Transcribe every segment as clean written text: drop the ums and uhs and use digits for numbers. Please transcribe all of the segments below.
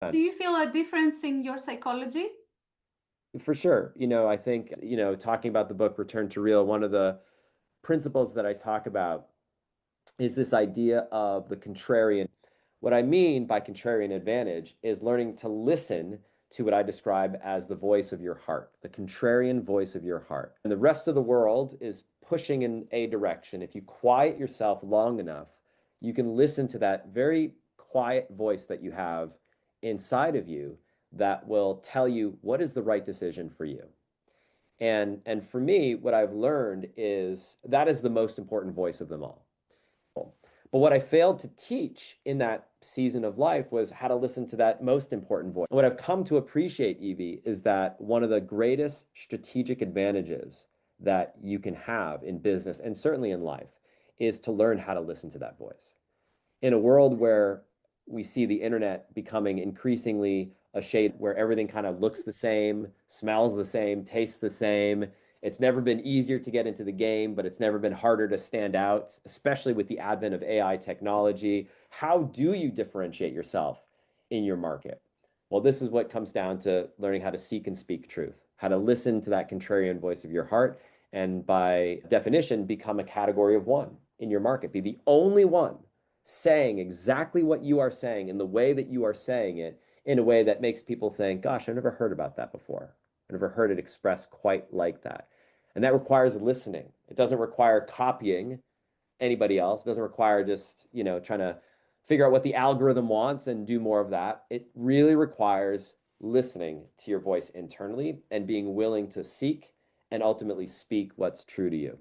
Do you feel a difference in your psychology? For sure. I think, talking about the book Return to Real, one of the principles that I talk about is this idea of the contrarian. What I mean by contrarian advantage is learning to listen to what I describe as the voice of your heart, the contrarian voice of your heart. And the rest of the world is pushing in a direction. If you quiet yourself long enough, you can listen to that very quiet voice that you have inside of you that will tell you what is the right decision for you. And for me, what I've learned is that is the most important voice of them all. But what I failed to teach in that season of life was how to listen to that most important voice. And what I've come to appreciate, Evie, is that one of the greatest strategic advantages that you can have in business and certainly in life is to learn how to listen to that voice. In a world where we see the internet becoming increasingly a shade where everything kind of looks the same, smells the same, tastes the same. It's never been easier to get into the game, but it's never been harder to stand out, especially with the advent of AI technology. How do you differentiate yourself in your market? Well, this is what comes down to learning how to seek and speak truth, how to listen to that contrarian voice of your heart, and by definition, become a category of one in your market. Be the only one saying exactly what you are saying in the way that you are saying it in a way that makes people think, gosh, I've never heard about that before. I've never heard it expressed quite like that. And that requires listening. It doesn't require copying anybody else. It doesn't require just, trying to figure out what the algorithm wants and do more of that. It really requires listening to your voice internally and being willing to seek and ultimately speak what's true to you.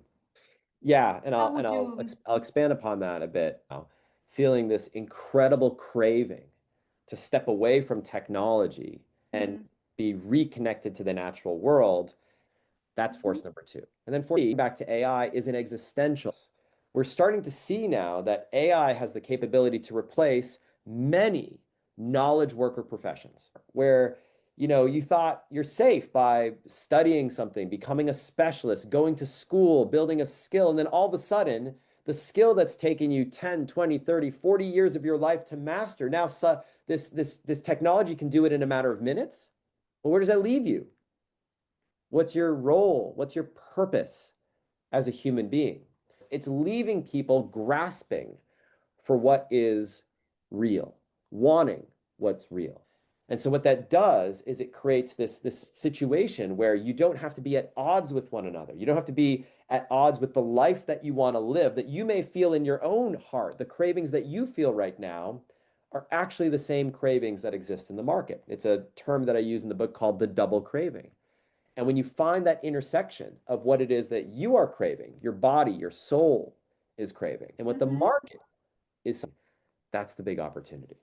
Yeah, and How I'll and would I'll you? I'll expand upon that a bit now. Feeling this incredible craving to step away from technology and Mhm. be reconnected to the natural world, that's Mhm. force number two. And then force back to AI is an existential. We're starting to see now that AI has the capability to replace many knowledge worker professions where you thought you're safe by studying something, becoming a specialist, going to school, building a skill, and then all of a sudden the skill that's taken you 10, 20, 30, 40 years of your life to master, now this technology can do it in a matter of minutes. Well, where does that leave you? What's your role? What's your purpose as a human being? It's leaving people grasping for what is real, wanting what's real. And so what that does is it creates this situation where you don't have to be at odds with one another. You don't have to be at odds with the life that you want to live, that you may feel in your own heart. The cravings that you feel right now are actually the same cravings that exist in the market. It's a term that I use in the book called the double craving. And when you find that intersection of what it is that you are craving, your body, your soul is craving, and what the Mhm. market is, that's the big opportunity.